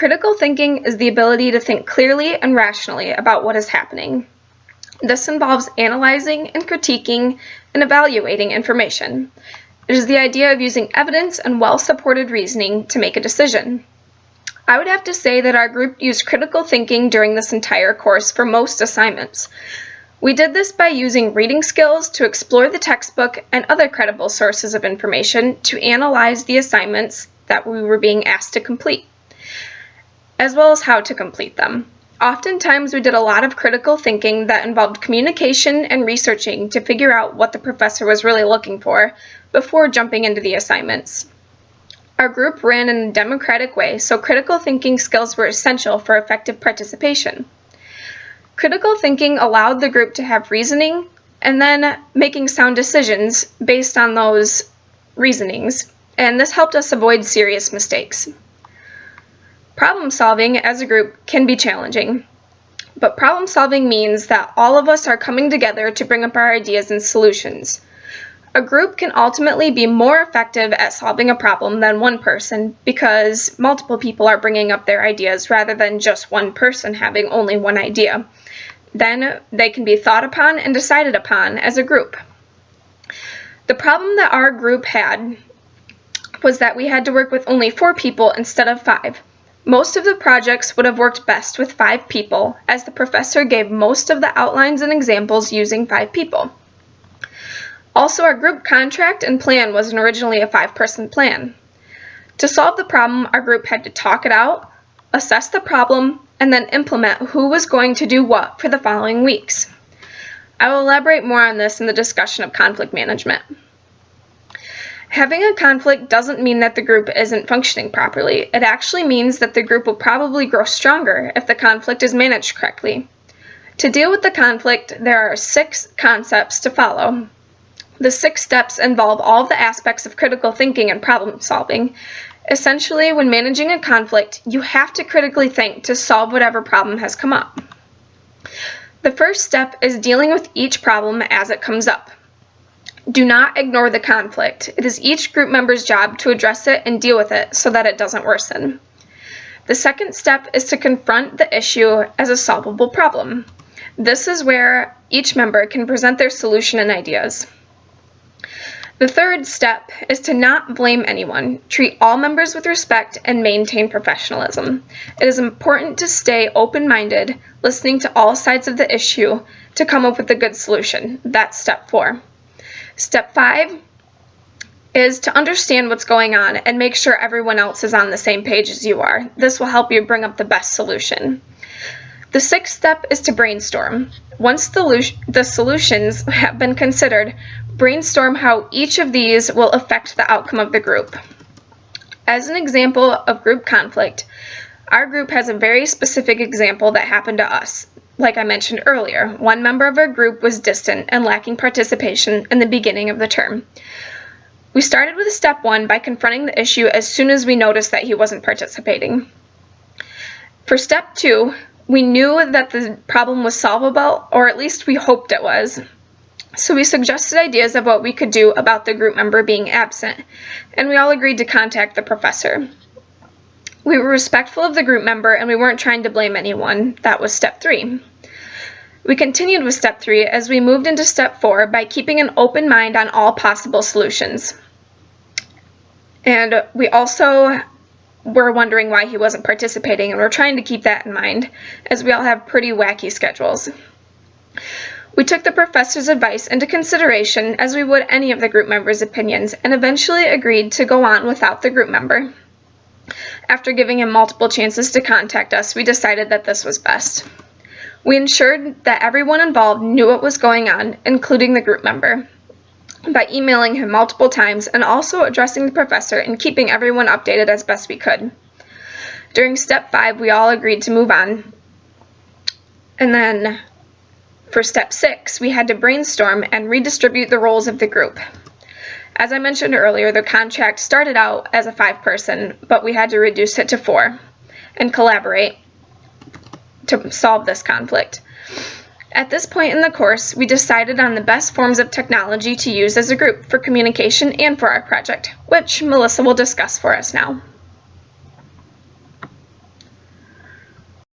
Critical thinking is the ability to think clearly and rationally about what is happening. This involves analyzing and critiquing and evaluating information. It is the idea of using evidence and well-supported reasoning to make a decision. I would have to say that our group used critical thinking during this entire course for most assignments. We did this by using reading skills to explore the textbook and other credible sources of information to analyze the assignments that we were being asked to complete, as well as how to complete them. Oftentimes, we did a lot of critical thinking that involved communication and researching to figure out what the professor was really looking for before jumping into the assignments. Our group ran in a democratic way, so critical thinking skills were essential for effective participation. Critical thinking allowed the group to have reasoning and then making sound decisions based on those reasonings, and this helped us avoid serious mistakes. Problem solving as a group can be challenging, but problem solving means that all of us are coming together to bring up our ideas and solutions. A group can ultimately be more effective at solving a problem than one person because multiple people are bringing up their ideas rather than just one person having only one idea. Then they can be thought upon and decided upon as a group. The problem that our group had was that we had to work with only 4 people instead of 5. Most of the projects would have worked best with 5 people, as the professor gave most of the outlines and examples using 5 people. Also, our group contract and plan was originally a 5-person plan. To solve the problem, our group had to talk it out, assess the problem, and then implement who was going to do what for the following weeks. I will elaborate more on this in the discussion of conflict management. Having a conflict doesn't mean that the group isn't functioning properly. It actually means that the group will probably grow stronger if the conflict is managed correctly. To deal with the conflict, there are 6 concepts to follow. The 6 steps involve all of the aspects of critical thinking and problem solving. Essentially, when managing a conflict, you have to critically think to solve whatever problem has come up. The first step is dealing with each problem as it comes up. Do not ignore the conflict. It is each group member's job to address it and deal with it so that it doesn't worsen. The second step is to confront the issue as a solvable problem. This is where each member can present their solution and ideas. The third step is to not blame anyone. Treat all members with respect and maintain professionalism. It is important to stay open-minded, listening to all sides of the issue to come up with a good solution. That's step 4. Step 5 is to understand what's going on and make sure everyone else is on the same page as you are. This will help you bring up the best solution. The 6th step is to brainstorm. Once the solutions have been considered, brainstorm how each of these will affect the outcome of the group. As an example of group conflict, our group has a very specific example that happened to us. Like I mentioned earlier, one member of our group was distant and lacking participation in the beginning of the term. We started with step 1 by confronting the issue as soon as we noticed that he wasn't participating. For step 2, we knew that the problem was solvable, or at least we hoped it was. So we suggested ideas of what we could do about the group member being absent, and we all agreed to contact the professor. We were respectful of the group member and we weren't trying to blame anyone. That was step 3. We continued with step 3 as we moved into step 4 by keeping an open mind on all possible solutions. And we also were wondering why he wasn't participating, and we're trying to keep that in mind as we all have pretty wacky schedules. We took the professor's advice into consideration as we would any of the group members' opinions and eventually agreed to go on without the group member. After giving him multiple chances to contact us, we decided that this was best. We ensured that everyone involved knew what was going on, including the group member, by emailing him multiple times and also addressing the professor and keeping everyone updated as best we could. During step 5, we all agreed to move on. And then for step 6, we had to brainstorm and redistribute the roles of the group. As I mentioned earlier, the contract started out as a 5-person, but we had to reduce it to 4 and collaborate to solve this conflict. At this point in the course, we decided on the best forms of technology to use as a group for communication and for our project, which Melissa will discuss for us now.